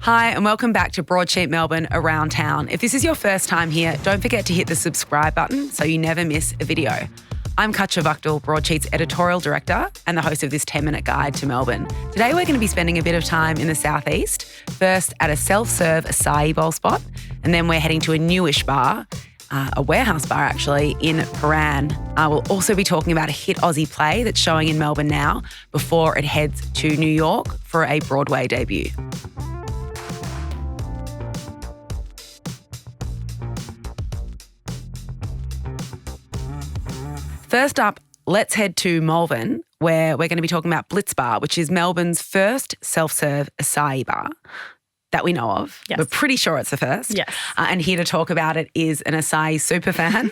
Hi and welcome back to Broadsheet Melbourne Around Town. If this is your first time here, don't forget to hit the subscribe button so you never miss a video. I'm Katja Vakdal, Broadsheet's editorial director and the host of this 10-minute guide to Melbourne. Today we're going to be spending a bit of time in the southeast, first at a self-serve acai bowl spot, and then we're heading to a newish bar, a warehouse bar actually, in Prahran. We'll also be talking about a hit Aussie play that's showing in Melbourne now before it heads to New York for a Broadway debut. First up, let's head to Malvern, where we're going to be talking about Blitz Bar, which is Melbourne's first self-serve acai bar that we know of. Yes. We're pretty sure it's the first. Yes. And here to talk about it is an acai superfan,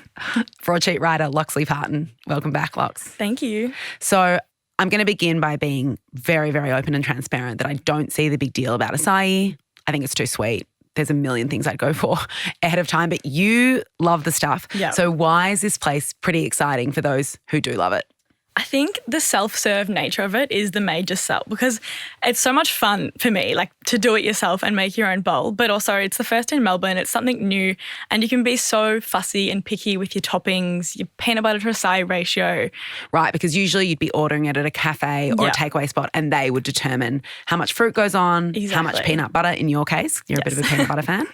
broadsheet writer Loxley Parton. Welcome back, Lox. Thank you. So I'm going to begin by being very, very open and transparent that I don't see the big deal about acai. I think it's too sweet. There's a million things I'd go for ahead of time, but you love the stuff. Yeah. So why is this place pretty exciting for those who do love it? I think the self-serve nature of it is the major sell because it's so much fun for me, like to do it yourself and make your own bowl, but also it's the first in Melbourne. It's something new and you can be so fussy and picky with your toppings, your peanut butter to acai ratio. Right, because usually you'd be ordering it at a cafe or a takeaway spot and they would determine how much fruit goes on, how much peanut butter in your case. You're a bit of a peanut butter fan.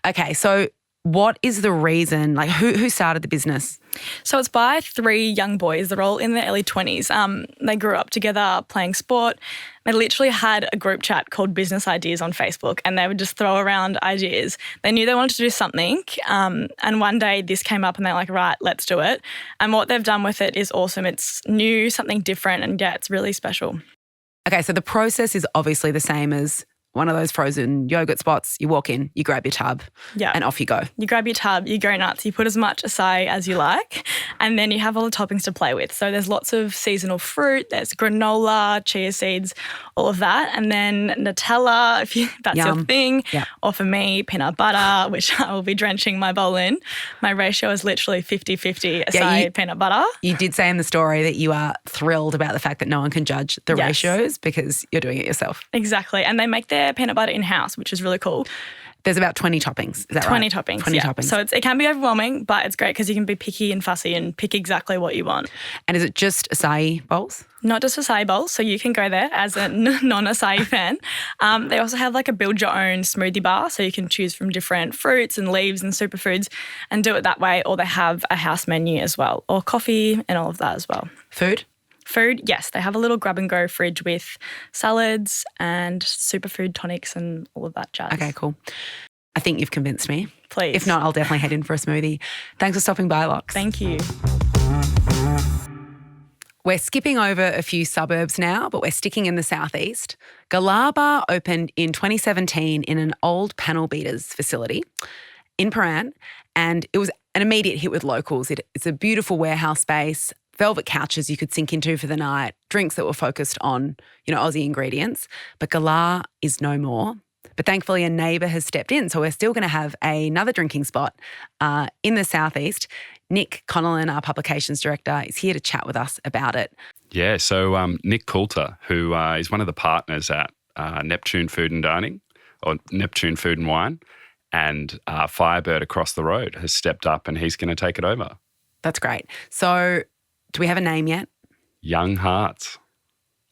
Okay, so what is the reason, like who started the business? So it's by three young boys. They're all in their early 20s. They grew up together playing sport. They literally had a group chat called Business Ideas on Facebook and they would just throw around ideas. They knew they wanted to do something and one day this came up and they're like, right, let's do it. And what they've done with it is awesome. It's new, something different and yeah, it's really special. Okay, so the process is obviously the same as one of those frozen yogurt spots. You walk in, you grab your tub and off you go. You grab your tub, you go nuts, you put as much acai as you like and then you have all the toppings to play with. So there's lots of seasonal fruit, there's granola, chia seeds, all of that. And then Nutella, if that's your thing. Yeah. Or for me, peanut butter, which I will be drenching my bowl in. My ratio is literally 50-50 acai peanut butter. You did say in the story that you are thrilled about the fact that no one can judge the ratios because you're doing it yourself. Exactly. And they make their peanut butter in-house, which is really cool. There's about 20 toppings, is that 20 right? toppings, 20 toppings. So it can be overwhelming, but it's great because you can be picky and fussy and pick exactly what you want. And is it just acai bowls? Not just acai bowls, so you can go there as a non-acai fan. They also have like a build your own smoothie bar, so you can choose from different fruits and leaves and superfoods and do it that way, or they have a house menu as well, or coffee and all of that as well. Food, yes. They have a little grab-and-go fridge with salads and superfood tonics and all of that jazz. Okay, cool. I think you've convinced me. Please. If not, I'll definitely head in for a smoothie. Thanks for stopping by, Lox. Thank you. We're skipping over a few suburbs now, but we're sticking in the southeast. Galah Bar opened in 2017 in an old panel beaters facility in Prahran, and it was an immediate hit with locals. It's a beautiful warehouse space, velvet couches you could sink into for the night, drinks that were focused on, Aussie ingredients. But Galah is no more. But thankfully a neighbour has stepped in, so we're still going to have another drinking spot in the southeast. Nick Connellan, our publications director, is here to chat with us about it. Yeah, so Nick Coulter, who is one of the partners at Neptune Food and Dining, or Neptune Food and Wine, and Firebird across the road has stepped up and he's going to take it over. That's great. So do we have a name yet? Young Hearts.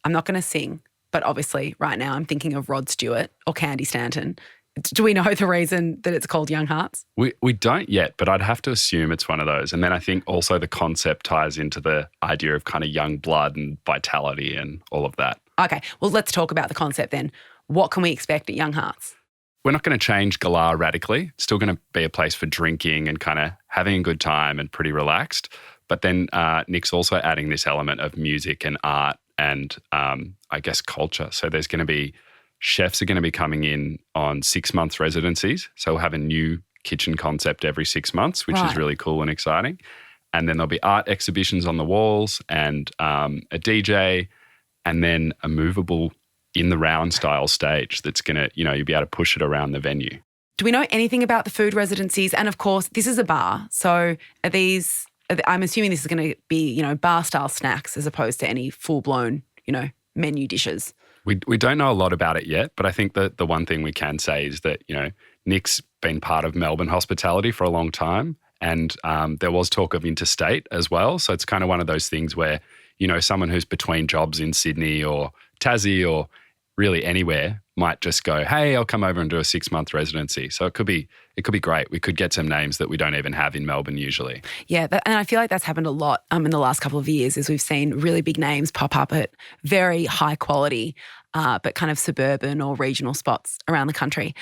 I'm not going to sing, but obviously right now I'm thinking of Rod Stewart or Candy Stanton. Do we know the reason that it's called Young Hearts? We don't yet, but I'd have to assume it's one of those. And then I think also the concept ties into the idea of kind of young blood and vitality and all of that. Okay, well, let's talk about the concept then. What can we expect at Young Hearts? We're not going to change Galah radically. It's still going to be a place for drinking and kind of having a good time and pretty relaxed. But then Nick's also adding this element of music and art and I guess culture. So there's going to be chefs are going to be coming in on 6 month residencies. So we'll have a new kitchen concept every 6 months, which is really cool and exciting. And then there'll be art exhibitions on the walls and a DJ and then a movable in the round style stage that's going to, you'll be able to push it around the venue. Do we know anything about the food residencies? And of course, this is a bar. So I'm assuming this is going to be, bar style snacks as opposed to any full blown, menu dishes. We don't know a lot about it yet, but I think that the one thing we can say is that, Nick's been part of Melbourne hospitality for a long time, and there was talk of interstate as well. So it's kind of one of those things where, someone who's between jobs in Sydney or Tassie or really anywhere might just go, hey, I'll come over and do a 6-month residency. So it could be great. We could get some names that we don't even have in Melbourne usually. Yeah, and I feel like that's happened a lot in the last couple of years, as we've seen really big names pop up at very high quality but kind of suburban or regional spots around the country.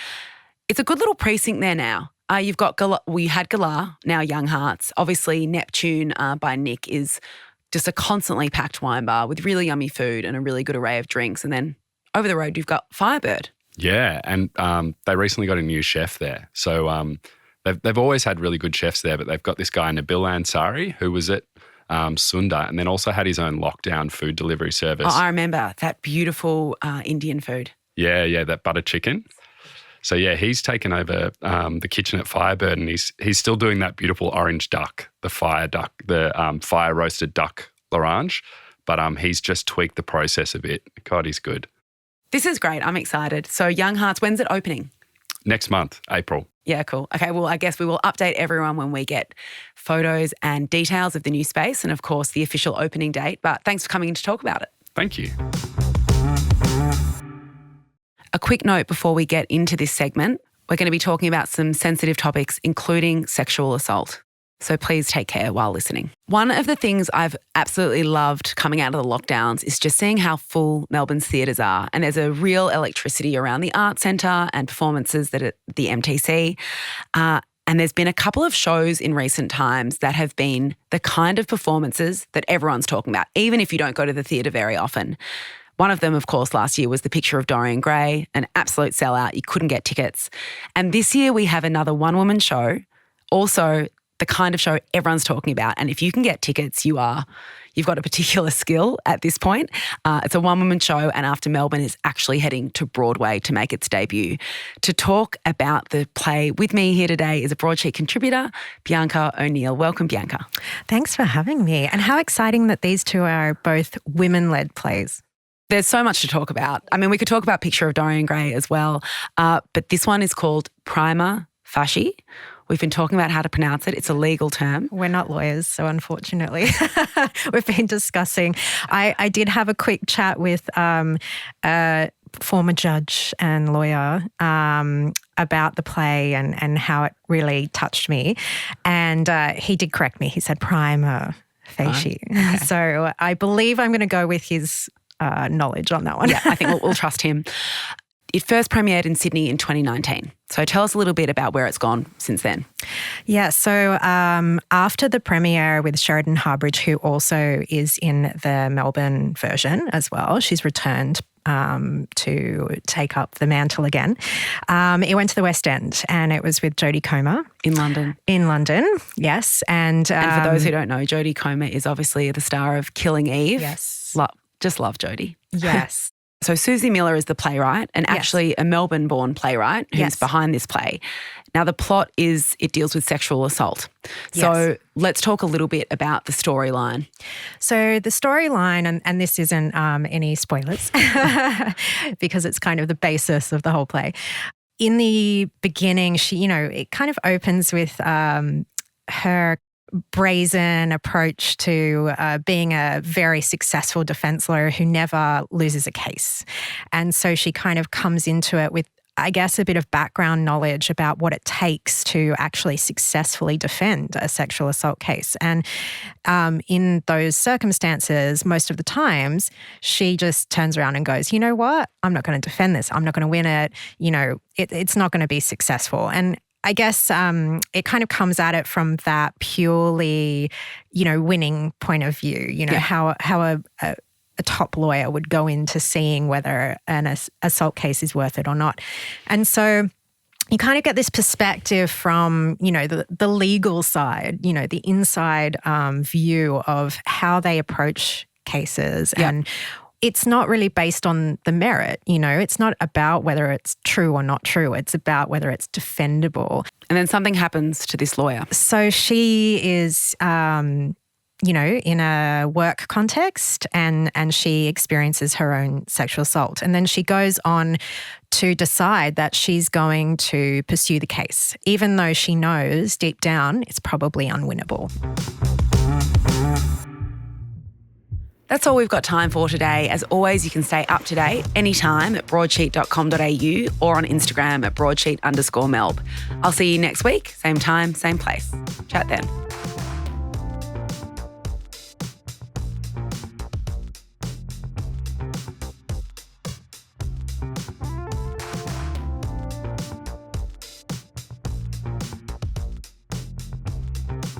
It's a good little precinct there now. You've got we had Galah, now Young Hearts. Obviously, Neptune by Nick is just a constantly packed wine bar with really yummy food and a really good array of drinks. And then over the road, you've got Firebird. Yeah, and they recently got a new chef there. So they've always had really good chefs there, but they've got this guy, Nabil Ansari, who was at Sunda, and then also had his own lockdown food delivery service. Oh, I remember that beautiful Indian food. Yeah, that butter chicken. So yeah, he's taken over the kitchen at Firebird, and he's still doing that beautiful orange duck, the fire roasted duck l'orange, but he's just tweaked the process a bit. God, he's good. This is great. I'm excited. So Young Hearts, when's it opening? Next month, April. Yeah, cool. Okay, well, I guess we will update everyone when we get photos and details of the new space and, of course, the official opening date. But thanks for coming in to talk about it. Thank you. A quick note before we get into this segment, we're going to be talking about some sensitive topics, including sexual assault. So please take care while listening. One of the things I've absolutely loved coming out of the lockdowns is just seeing how full Melbourne's theatres are. And there's a real electricity around the Arts Centre and performances that at the MTC. And there's been a couple of shows in recent times that have been the kind of performances that everyone's talking about, even if you don't go to the theatre very often. One of them, of course, last year was The Picture of Dorian Gray, an absolute sellout. You couldn't get tickets. And this year we have another one-woman show, also the kind of show everyone's talking about. And if you can get tickets, you've got a particular skill at this point. It's a one-woman show, and After Melbourne is actually heading to Broadway to make its debut. To talk about the play with me here today is a broadsheet contributor, Bianca O'Neill. Welcome, Bianca. Thanks for having me. And how exciting that these two are both women-led plays. There's so much to talk about. I mean, we could talk about Picture of Dorian Gray as well, but this one is called Prima Facie. We've been talking about how to pronounce it. It's a legal term. We're not lawyers, so unfortunately we've been discussing. I did have a quick chat with a former judge and lawyer about the play and how it really touched me. And he did correct me. He said Prima Facie. Okay. So I believe I'm going to go with his knowledge on that one. Yeah, I think we'll trust him. It first premiered in Sydney in 2019. So tell us a little bit about where it's gone since then. Yeah, so after the premiere with Sheridan Harbridge, who also is in the Melbourne version as well, she's returned to take up the mantle again. It went to the West End, and it was with Jodie Comer. In London. In London, yes. And for those who don't know, Jodie Comer is obviously the star of Killing Eve. Yes. Just love Jodie. Yes. So Susie Miller is the playwright, and actually a Melbourne-born playwright who's behind this play. Now, the plot is it deals with sexual assault. So let's talk a little bit about the storyline. So the storyline, and this isn't any spoilers because it's kind of the basis of the whole play. In the beginning, it kind of opens with her brazen approach to being a very successful defense lawyer who never loses a case. And so she kind of comes into it with, I guess, a bit of background knowledge about what it takes to actually successfully defend a sexual assault case. And in those circumstances, most of the times, she just turns around and goes, you know what? I'm not going to defend this. I'm not going to win it. It's not going to be successful. And I guess it kind of comes at it from that purely, winning point of view, how a top lawyer would go into seeing whether an assault case is worth it or not. And so you kind of get this perspective from, the legal side, the inside view of how they approach cases. Yep. And it's not really based on the merit, it's not about whether it's true or not true. It's about whether it's defendable. And then something happens to this lawyer. So she is in a work context, and she experiences her own sexual assault. And then she goes on to decide that she's going to pursue the case, even though she knows deep down it's probably unwinnable. That's all we've got time for today. As always, you can stay up to date anytime at broadsheet.com.au or on Instagram at broadsheet_melb. I'll see you next week, same time, same place. Chat then.